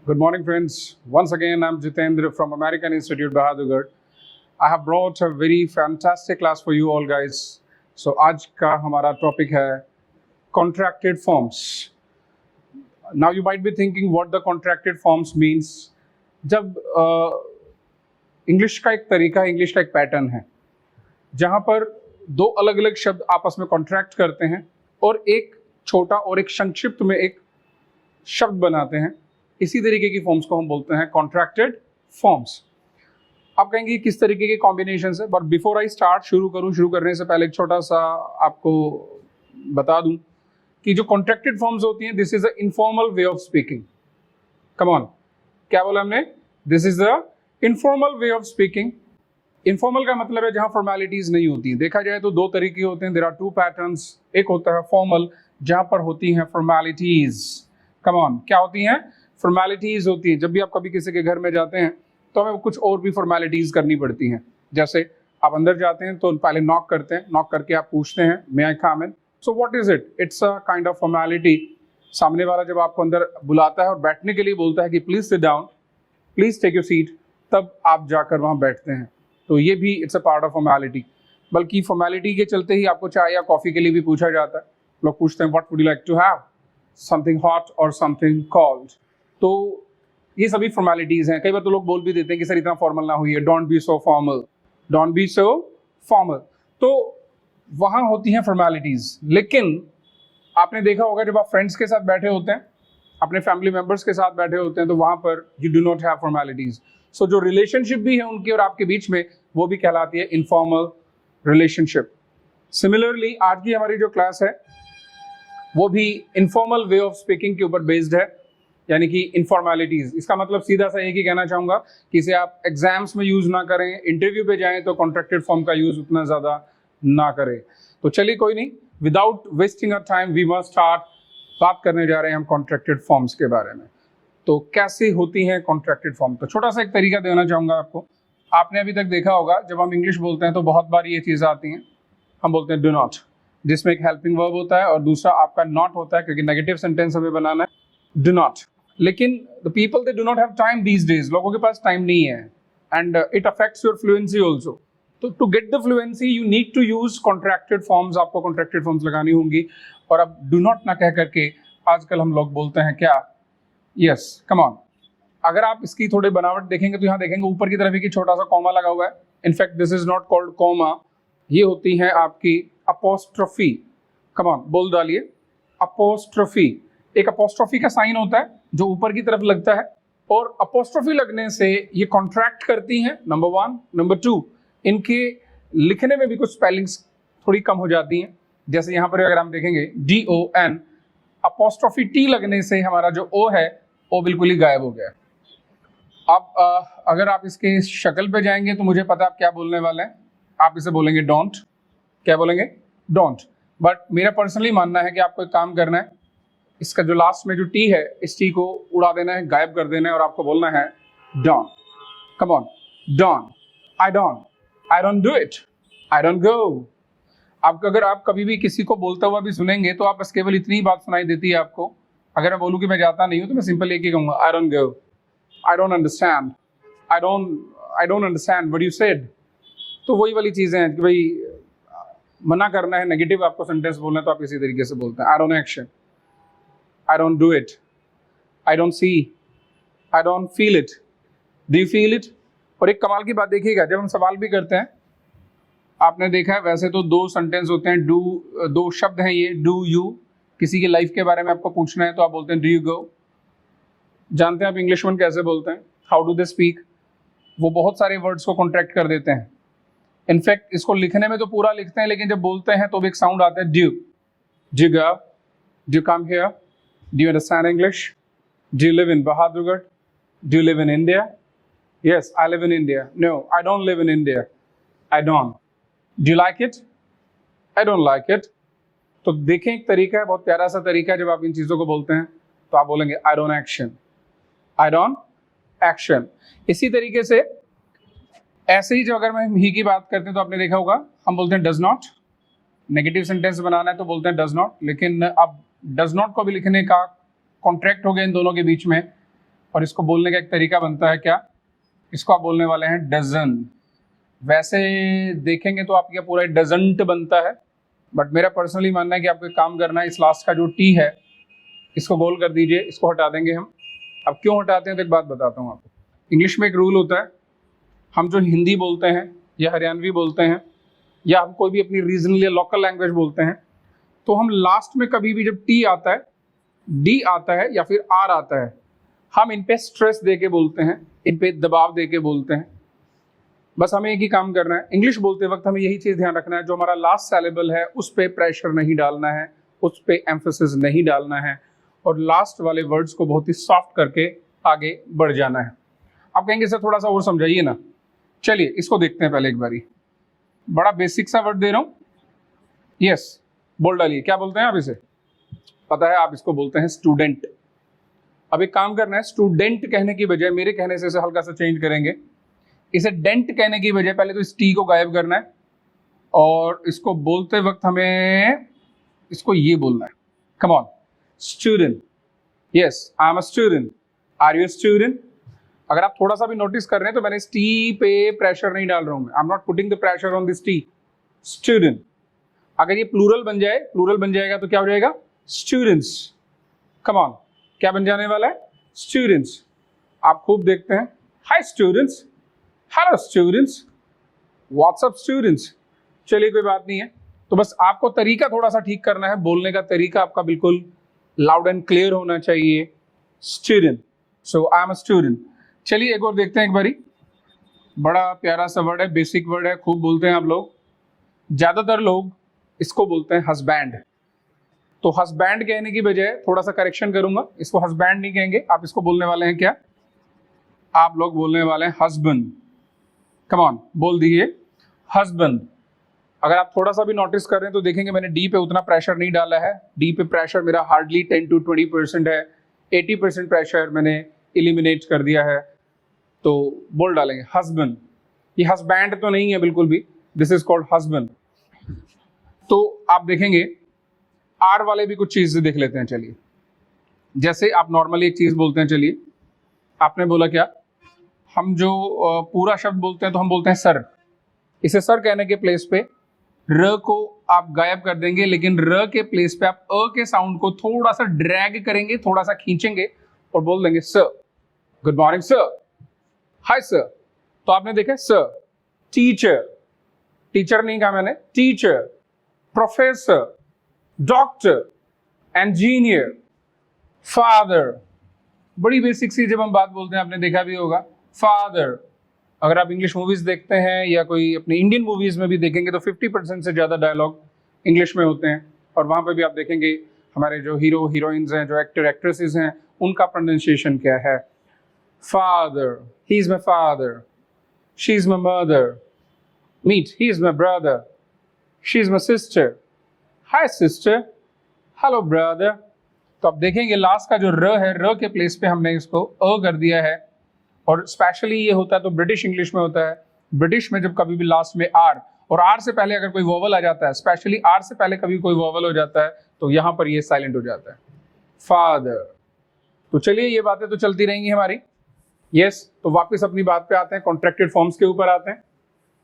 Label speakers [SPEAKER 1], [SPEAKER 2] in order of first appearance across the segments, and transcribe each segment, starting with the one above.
[SPEAKER 1] Good morning, friends. Once again, I'm Jitendra from American Institute, Bahadurgarh. I have brought a very fantastic class for you all, guys. So, आज का हमारा topic है contracted forms. Now, you might be thinking what the contracted forms means. जब English का एक तरीका, English का एक पैटर्न है, जहाँ पर दो अलग अलग शब्द आपस में कॉन्ट्रैक्ट करते हैं और एक छोटा और एक संक्षिप्त में एक शब्द बनाते हैं, इसी तरीके की फॉर्म्स को हम बोलते हैं कॉन्ट्रैक्टेड फॉर्म्स। आप कहेंगे किस तरीके के कॉम्बिनेशन है, बट बिफोर आई स्टार्ट शुरू करने से पहले एक छोटा सा आपको बता दूं कि जो कॉन्ट्रैक्टेड फॉर्म्स होती हैं, this is a informal way of speaking. Come on, क्या बोला हमने? This is a informal way of speaking. Informal का मतलब है जहां फॉर्मेलिटीज नहीं होती हैं। देखा जाए तो दो तरीके होते हैं, देयर आर टू पैटर्न्स। एक होता है फॉर्मल, जहां पर होती हैं फॉर्मेलिटीज। कम ऑन, क्या होती हैं? फॉर्मेलिटीज होती हैं। जब भी आप कभी किसी के घर में जाते हैं तो हमें कुछ और भी फॉर्मेलिटीज करनी पड़ती हैं। जैसे आप अंदर जाते हैं तो पहले नॉक करते हैं, नॉक करके आप पूछते हैं may I come in. So what is it? It's a kind of formality. सामने वाला जब आपको अंदर बुलाता है और बैठने के लिए बोलता है कि please sit down, please take your seat, तब आप जाकर वहाँ बैठते हैं। तो ये भी it's a part of formality. बल्कि फॉर्मेलिटी के चलते ही आपको चाय या कॉफी के लिए भी पूछा जाता है। लोग पूछते हैं what would you like to have, something hot और समथिंग कोल्ड। तो ये सभी फॉर्मेलिटीज हैं। कई बार तो लोग बोल भी देते हैं कि सर इतना फॉर्मल ना हुई है, don't be so formal, don't be so formal. तो वहाँ होती हैं फॉर्मेलिटीज। लेकिन आपने देखा होगा जब आप फ्रेंड्स के साथ बैठे होते हैं, अपने फैमिली मेंबर्स के साथ बैठे होते हैं, तो वहाँ पर you do not have formalities. So जो रिलेशनशिप भी है उनकी और आपके बीच में, वो भी कहलाती है इनफॉर्मल रिलेशनशिप। सिमिलरली आज की हमारी जो क्लास है वो भी इनफॉर्मल वे ऑफ स्पीकिंग के ऊपर बेस्ड है, यानी कि इनफॉर्मेलिटीज। इसका मतलब सीधा सा एक ही कहना चाहूंगा कि इसे आप एग्जाम्स में यूज ना करें, इंटरव्यू पे जाएं तो कॉन्ट्रैक्टेड फॉर्म का यूज उतना ज्यादा ना करें। तो चलिए कोई नहीं, without wasting a time we must start. बात करने जा रहे हैं हम कॉन्ट्रैक्टेड फॉर्म्स के बारे में। तो कैसे होती हैं कॉन्ट्रैक्टेड फॉर्म? तो छोटा सा एक तरीका देना चाहूंगा आपको। आपने अभी तक देखा होगा जब हम इंग्लिश बोलते हैं तो बहुत बार ये चीज़ आती हैं, हम बोलते हैं डू नॉट, जिसमें एक हेल्पिंग वर्ब होता है और दूसरा आपका नॉट होता है, क्योंकि नेगेटिव सेंटेंस हमें बनाना है। Do not. लेकिन the people they do not have time these days. लोगों के पास टाइम नहीं है and it affects your fluency also. तो to get the fluency you need to use contracted forms. आपको कॉन्ट्रैक्टेड फॉर्म्स लगानी होंगी। और अब डू नॉट ना कह करके आजकल हम लोग बोलते हैं क्या? Yes, come on. अगर आप इसकी थोड़ी बनावट देखेंगे तो यहाँ देखेंगे ऊपर की तरफ एक छोटा सा कॉमा लगा हुआ है। In fact this is not called comma, ये होती है आपकी अपोस्ट्रोफी। कम ऑन, बोल डालिए अपोस्ट्रोफी। एक अपोस्ट्रोफी का साइन होता है जो ऊपर की तरफ लगता है, और अपोस्ट्रोफी लगने से ये कॉन्ट्रैक्ट करती हैं, नंबर वन। नंबर टू, इनके लिखने में भी कुछ स्पेलिंग्स थोड़ी कम हो जाती हैं। जैसे यहाँ पर अगर हम देखेंगे DON, अपोस्ट्रोफी T लगने से हमारा जो O है वो बिल्कुल ही गायब हो गया। अब अगर आप इसके शक्ल पे जाएंगे तो मुझे पता है आप क्या बोलने वाले हैं। आप इसे बोलेंगे डोंट। क्या बोलेंगे? डोंट। बट मेरा पर्सनली मानना है कि आपको एक काम करना है, इसका जो लास्ट में जो टी है, इस टी को उड़ा देना है, गायब कर देना है, और आपको बोलना है don't. Come on, don't. I don't do it, I don't go. आपको अगर आप कभी भी किसी को बोलता हुआ भी सुनेंगे तो आप बस केवल इतनी बात सुनाई देती है आपको। अगर मैं बोलूँ कि मैं जाता नहीं हूँ तो मैं सिंपल एक ही कहूँगा, I don't go, I don't understand, I don't understand what you said. तो वही वाली चीज़ें हैं कि भाई मना करना है, नेगेटिव आपको सेंटेंस बोलना है तो आप इसी तरीके से बोलते हैं, I don't action, I don't do it, I don't see, I don't feel it, do you feel it. और एक कमाल की बात देखिएगा, जब हम सवाल भी करते हैं, आपने देखा है वैसे तो दो सेंटेंस होते हैं, दो शब्द हैं ये, डू यू। किसी की लाइफ के बारे में आपको पूछना है तो आप बोलते हैं डू यू गो। जानते हैं आप इंग्लिश में कैसे बोलते हैं? How do they speak? वो बहुत सारे वर्ड्स को कॉन्ट्रैक्ट कर देते हैं। इनफैक्ट इसको लिखने में तो पूरा लिखते हैं, लेकिन जब बोलते हैं तो भी एक साउंड आता है, due. Do go, do come here, do understand English, do live in Bahadurgarh, do live in India. Yes, I live in India. No, I don't live in India, I don't. Do you like it? I don't like it. तो देखें, एक तरीका है, बहुत प्यारा सा तरीका है। जब आप इन चीज़ों को बोलते हैं तो आप बोलेंगे I don't action, I don't action. इसी तरीके से ऐसे ही जब अगर मैं ही की बात करते हैं तो आपने देखा होगा हम बोलते हैं डज नॉट। नेगेटिव सेंटेंस बनाना है तो बोलते हैं डज नॉट। लेकिन अब डज नॉट को भी लिखने का कॉन्ट्रैक्ट हो गया इन दोनों के बीच में, और इसको बोलने का एक तरीका बनता है क्या, इसको आप बोलने वाले हैं डजन। वैसे देखेंगे तो आपका पूरा डजंट बनता है, बट मेरा पर्सनली मानना है कि आपको एक काम करना है, इस लास्ट का जो टी है इसको गोल कर दीजिए, इसको हटा देंगे हम। अब क्यों हटाते हैं तो एक बात बताता हूँ आपको। इंग्लिश में एक रूल होता है, हम जो हिंदी बोलते हैं या हरियाणवी बोलते हैं या हम कोई भी अपनी रीजनल या लोकल लैंग्वेज बोलते हैं, तो हम लास्ट में कभी भी जब टी आता है, डी आता है या फिर आर आता है, हम इन पे स्ट्रेस दे के बोलते हैं, इन पे दबाव दे के बोलते हैं। बस हमें एक ही काम करना है, इंग्लिश बोलते वक्त हमें यही चीज़ ध्यान रखना है, जो हमारा लास्ट सैलेबल है उस पर प्रेशर नहीं डालना है, उस पर एम्फेसिस नहीं डालना है, और लास्ट वाले वर्ड्स को बहुत ही सॉफ्ट करके आगे बढ़ जाना है। आप कहेंगे सर थोड़ा सा और समझाइए ना। चलिए इसको देखते हैं पहले एक बारी। बड़ा बेसिक सा वर्ड दे रहा हूँ, यस बोल डालिए, क्या बोलते हैं आप इसे, पता है आप इसको बोलते हैं स्टूडेंट। अब एक काम करना है, स्टूडेंट कहने की बजाय मेरे कहने से इसे हल्का सा चेंज करेंगे, इसे डेंट कहने की बजाय पहले तो इस टी को गायब करना है और इसको बोलते वक्त हमें इसको ये बोलना है, come on student, yes I am a student, are you student. अगर आप थोड़ा सा भी नोटिस कर रहे हैं तो मैंने इस टी पे प्रेशर नहीं डाल रहा हूँ, I am not putting the pressure on this T, student. अगर ये प्लूरल बन जाए, प्लूरल बन जाएगा तो क्या हो जाएगा, स्टूडेंट्स। कम ऑन, क्या बन जाने वाला है, स्टूडेंट्स। आप खूब देखते हैं, hi students, hello students, what's up students. चलिए कोई बात नहीं है, तो बस आपको तरीका थोड़ा सा ठीक करना है, बोलने का तरीका आपका बिल्कुल लाउड एंड क्लियर होना चाहिए, student. So I am a student. चलिए एक और देखते हैं एक बारी, बड़ा प्यारा सा वर्ड है, बेसिक वर्ड है, खूब बोलते हैं आप लोग। ज्यादातर लोग इसको बोलते हैं हस्बैंड, तो हस्बैंड कहने की बजाय थोड़ा सा करेक्शन करूंगा, इसको हस्बैंड नहीं कहेंगे, आप इसको बोलने वाले हैं क्या, आप लोग बोलने वाले हैं हस्बैंड। कम ऑन बोल दीजिए हस्बैंड। अगर आप थोड़ा सा भी नोटिस कर रहे हैं तो देखेंगे मैंने डी पे उतना प्रेशर नहीं डाला है, डी पे प्रेशर मेरा हार्डली 10 to 20% है, 80% प्रेशर मैंने एलिमिनेट कर दिया है, तो बोल डालेंगे हस्बैंड। ये हस्बैंड तो नहीं है बिल्कुल भी, दिस इज कॉल्ड हस्बैंड। तो आप देखेंगे आर वाले भी कुछ चीजें देख लेते हैं। चलिए जैसे आप नॉर्मली एक चीज बोलते हैं, चलिए आपने बोला क्या, हम जो पूरा शब्द बोलते हैं तो हम बोलते हैं सर, इसे सर कहने के प्लेस पे र को आप गायब कर देंगे, लेकिन र के प्लेस पे आप अ के साउंड को थोड़ा सा ड्रैग करेंगे, थोड़ा सा खींचेंगे और बोल देंगे sir, good morning sir, hi sir. तो आपने देखा सर, टीचर, टीचर नहीं कहा मैंने, teacher, professor, doctor, engineer, father. बड़ी बेसिक सी जब हम बात बोलते हैं आपने देखा भी होगा, फादर। अगर आप इंग्लिश मूवीज देखते हैं या कोई अपनी इंडियन मूवीज में भी देखेंगे तो 50% से ज़्यादा डायलॉग इंग्लिश में होते हैं, और वहाँ पे भी आप देखेंगे हमारे जो हीरो हीरोइंस हैं, जो एक्टर एक्ट्रेसेस हैं, उनका प्रोनाउंसिएशन क्या है, father, he is my father, she is my mother, meet, he is my brother, she is my sister, hi sister, hello brother. तो आप देखेंगे लास्ट का जो र है, र के प्लेस पे हमने इसको अ कर दिया है, और स्पेशली ये होता है तो ब्रिटिश इंग्लिश में होता है। ब्रिटिश में जब कभी भी लास्ट में आर, और आर से पहले अगर कोई वोवल आ जाता है, स्पेशली आर से पहले कभी कोई वोवल हो जाता है, तो यहाँ पर ये साइलेंट हो जाता है, फादर। तो चलिए ये बातें तो चलती रहेंगी हमारी, यस। तो वापस अपनी बात पे आते हैं, कॉन्ट्रैक्टेड फॉर्म्स के ऊपर आते हैं।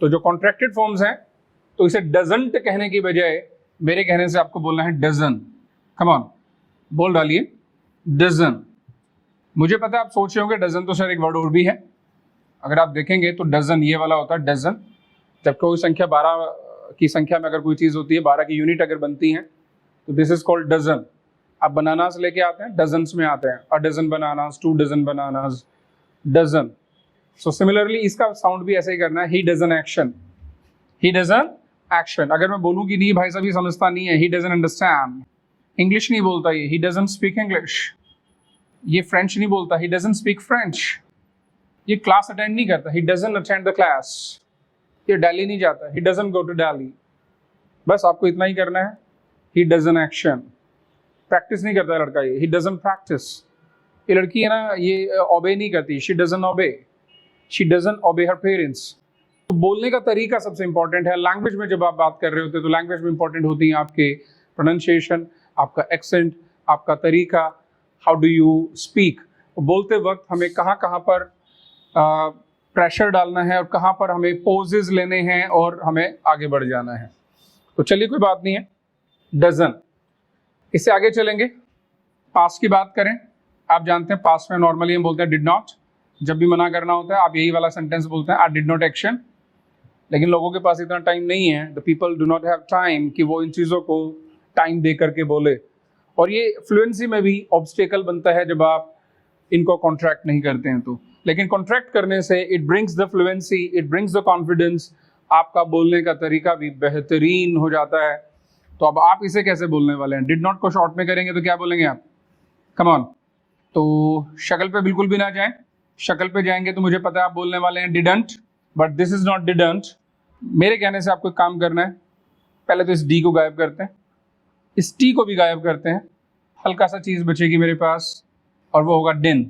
[SPEAKER 1] तो जो कॉन्ट्रैक्टेड फॉर्म्स हैं, तो इसे डजंट कहने की बजाय मेरे कहने से आपको बोलना है डजन। कम ऑन बोल डालिए डजन। मुझे पता है आप सोच रहे होंगे डजन तो सर एक वर्ड और भी है, अगर आप देखेंगे तो डजन ये वाला होता है डजन। जब कोई संख्या 12 की संख्या में अगर कोई चीज़ होती है, 12 की यूनिट अगर बनती है, तो दिस इज कॉल्ड डजन। आप बनानास लेके आते हैं, डजन्स में आते हैं, a dozen bananas, 2 dozen bananas, dozen. So similarly इसका साउंड भी ऐसे ही करना है, he doesn't action, he doesn't action. अगर मैं बोलूँ कि नहीं भाई साहब ये समझता नहीं है, ही डजन अंडरस्टैंड, इंग्लिश नहीं बोलता ये, ही डजन स्पीक इंग्लिश, ये फ्रेंच नहीं बोलता, ही डजन स्पीक फ्रेंच, ये क्लास अटेंड नहीं करता, he doesn't attend the class, ये दिल्ली नहीं जाता, he doesn't go to Delhi. बस आपको इतना ही करना है, ही डजन एक्शन। प्रैक्टिस नहीं करता लड़का ये, ही डजन प्रैक्टिस। ये लड़की है ना, ये ओबे नहीं करती, she doesn't obey, she doesn't obey her parents. तो बोलने का तरीका सबसे इंपॉर्टेंट है। लैंग्वेज में जब आप बात कर रहे होते हैं तो लैंग्वेज में इंपॉर्टेंट होती है आपके प्रोनाउंसिएशन, आपका एक्सेंट, आपका तरीका, हाउ डू यू स्पीक। बोलते वक्त हमें कहाँ कहाँ पर प्रेशर डालना है और कहाँ पर हमें पोजेज लेने हैं और हमें आगे बढ़ जाना है। तो चलिए कोई बात नहीं है। डजन, इससे आगे चलेंगे। पास्ट की बात करें, आप जानते हैं पास्ट में नॉर्मली हम बोलते हैं डिड नॉट। जब भी मना करना होता है आप यही वाला सेंटेंस बोलते हैं, आई डिड नॉट एक्शन। लेकिन लोगों के पास इतना टाइम नहीं है, the people do not have time कि वो इन चीज़ों को टाइम दे करके बोले। और ये फ्लुएंसी में भी ऑब्स्टेकल बनता है जब आप इनको कॉन्ट्रैक्ट नहीं करते हैं तो। लेकिन कॉन्ट्रैक्ट करने से it brings the fluency, it brings the confidence, आपका बोलने का तरीका भी बेहतरीन हो जाता है। तो अब आप इसे कैसे बोलने वाले हैं? डिड नॉट को शॉर्ट में करेंगे तो क्या बोलेंगे आप? Come on. तो शक्ल पे बिल्कुल भी ना जाएं। शक्ल पे जाएंगे तो मुझे पता है आप बोलने वाले हैं didn't, but this is not didn't. मेरे कहने से आपको एक काम करना है, पहले तो इस डी को गायब करते हैं, इस टी को भी गायब करते हैं, हल्का सा चीज बचेगी मेरे पास और वो होगा डिन।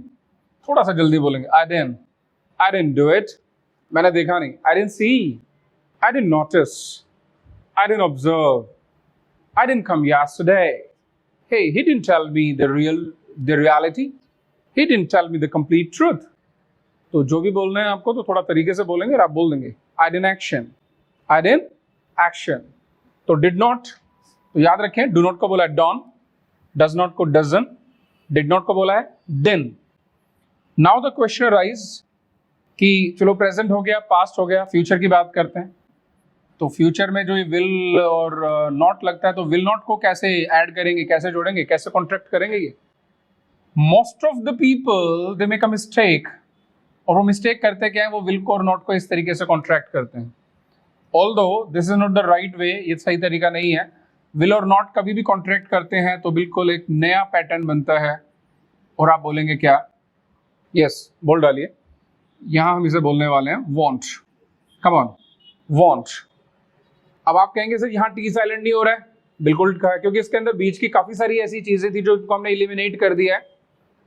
[SPEAKER 1] थोड़ा सा जल्दी बोलेंगे, आई डिडंट डू इट, मैंने देखा नहीं, I didn't see, I didn't notice, I didn't observe, I didn't come yesterday, hey, he didn't tell me the reality, he didn't tell me the complete truth। तो जो भी बोलना है आपको तो थोड़ा तरीके से बोलेंगे और आप बोल देंगे आई डिडंट एक्शन। तो डिड नॉट, तो याद रखें, डू नॉट को बोला है डॉन, डज नॉट को डजन, डिड नॉट को बोला है डिन। नाउ द क्वेश्चन अराइज कि चलो प्रेजेंट हो गया, पास्ट हो गया, फ्यूचर की बात करते हैं। तो फ्यूचर में जो ये विल और नॉट लगता है, तो विल नॉट को कैसे ऐड करेंगे, कैसे जोड़ेंगे, कैसे कॉन्ट्रैक्ट करेंगे? ये most of the people they make a mistake, और वो मिस्टेक करते क्या है, वो विल को और नॉट को इस तरीके से कॉन्ट्रैक्ट करते हैं। Although this is not the right way, ये सही तरीका नहीं है। विल और नॉट कभी भी कॉन्ट्रैक्ट करते हैं तो बिल्कुल एक नया पैटर्न बनता है और आप बोलेंगे क्या? यस, बोल डालिए। यहां हम इसे बोलने वाले हैं वॉन्ट। Come on, want. अब आप कहेंगे सर यहाँ टी साइलेंट नहीं हो रहा है, बिल्कुल कहा, क्योंकि इसके अंदर बीच की काफी सारी ऐसी चीजें थी जो हमने इलिमिनेट कर दिया है।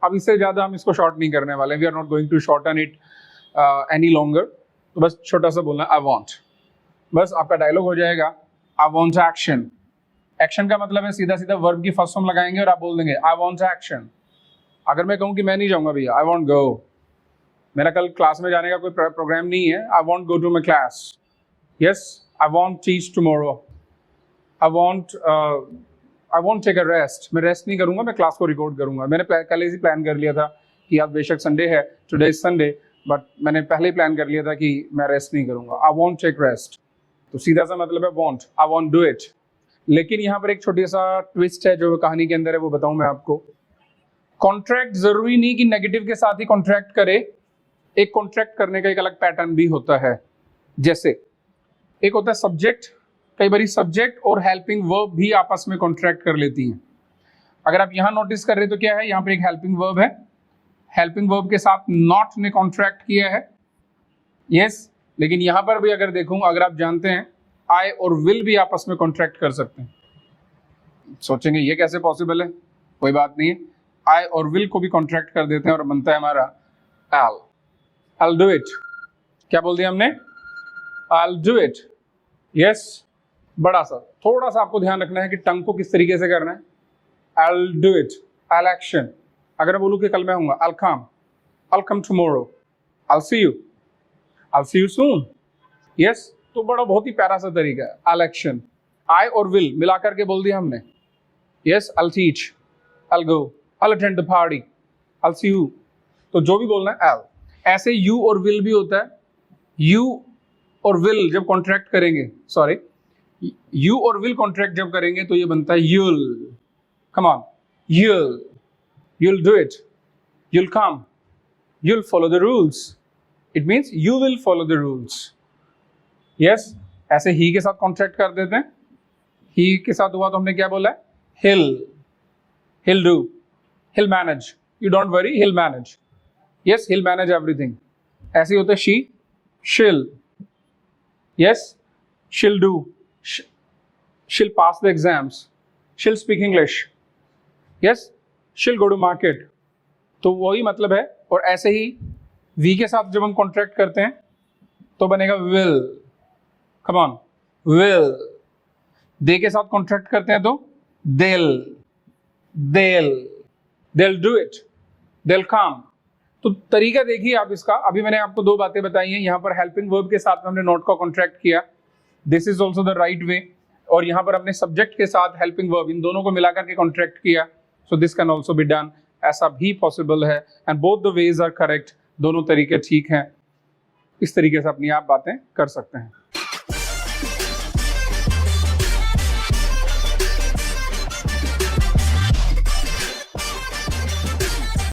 [SPEAKER 1] अब इससे ज्यादा हम इसको शॉर्ट नहीं करने वाले, we are not going to shorten it any longer. तो बस छोटा सा बोलना आई वॉन्ट, बस आपका डायलॉग हो जाएगा आई वॉन्ट एक्शन। एक्शन का मतलब है सीधा सीधा वर्ब की फर्स्ट फॉर्म लगाएंगे और आप बोल देंगे आई वॉन्ट एक्शन। अगर मैं कहूँ कि मैं नहीं जाऊंगा भैया, आई वॉन्ट गो, मेरा कल क्लास में जाने का कोई प्रोग्राम नहीं है, I want go to my class. Yes, I want teach tomorrow, I want take a rest, मैं रेस्ट नहीं करूंगा, मैं क्लास को रिकॉर्ड करूंगा। मैंने कल ही प्लान कर लिया था कि आज बेशक संडे है, टुडे इज संडे, बट मैंने पहले ही प्लान कर लिया था कि मैं रेस्ट नहीं करूंगा। आई वॉन्ट टेक रेस्ट, तो सीधा सा मतलब है want, I want do it. लेकिन यहाँ पर एक छोटी सा ट्विस्ट है जो कहानी के अंदर है, वो बताऊं मैं आपको। कॉन्ट्रैक्ट जरूरी नहीं कि नेगेटिव के साथ ही कॉन्ट्रैक्ट करे, एक कॉन्ट्रैक्ट करने का एक अलग पैटर्न भी होता है। जैसे एक होता है सब्जेक्ट, कई बार सब्जेक्ट और हेल्पिंग वर्ब भी आपस में कॉन्ट्रैक्ट कर लेती हैं। अगर आप यहाँ नोटिस कर रहे तो क्या है, यहाँ पर एक हेल्पिंग वर्ब है, हेल्पिंग वर्ब के साथ नॉट ने कॉन्ट्रैक्ट किया है। यस, लेकिन यहाँ पर भी अगर देखूं, अगर आप जानते हैं आई और विल भी आपस में कॉन्ट्रैक्ट कर सकते हैं। सोचेंगे ये कैसे पॉसिबल है, कोई बात नहीं है, आई और विल को भी कॉन्ट्रैक्ट कर देते हैं और बनता है हमारा I'll do it। क्या बोल दिया हमने? I'll do it। यस, बड़ा सा थोड़ा सा आपको ध्यान रखना है कि टंग को किस तरीके से करना है। I'll do it, I'll action। अगर मैं बोलूँ कि कल मैं आऊंगा, I'll come tomorrow, I'll see you soon। Yes, तो बड़ा बहुत ही प्यारा सा तरीका है, I'll action। I और will मिला करके बोल दिया हमने। Yes, I'll teach, I'll go, I'll attend the party, I'll see you। तो जो भी बोलना है I'll। ऐसे you और will भी होता है। you और will जब कॉन्ट्रैक्ट करेंगे, सॉरी, you और will कॉन्ट्रैक्ट जब करेंगे तो ये बनता है you'll। come on, you'll do it, you'll come, you'll follow the rules। it means you will follow the rules। yes, ऐसे ही के साथ कॉन्ट्रैक्ट कर देते हैं। ही के साथ हुआ तो हमने क्या बोला है? he'll do, he'll manage, you don't worry, he'll manage। yes, he'll manage everything। ऐसे होते she, she'll। yes, she'll do, she'll pass the exams, she'll speak English। yes, she'll go to market। तो वही मतलब है। और ऐसे ही we के साथ जब हम कॉन्ट्रैक्ट करते हैं तो बनेगा will। come on, will। they के साथ कॉन्ट्रैक्ट करते हैं तो they'll do it, they'll come, तो तरीका देखिए आप इसका, अभी मैंने आपको 2 बातें बताई हैं। यहाँ पर हेल्पिंग वर्ब के साथ हमने नॉट का कॉन्ट्रैक्ट किया, this is also the right way, और यहाँ पर हमने सब्जेक्ट के साथ हेल्पिंग वर्ब, इन दोनों को मिलाकर के कॉन्ट्रैक्ट किया, so this can also be done, ऐसा भी पॉसिबल है, and both the ways are correct, दोनों तरीके ठीक हैं। इस तरीके से अपनी आप बातें कर सकते हैं।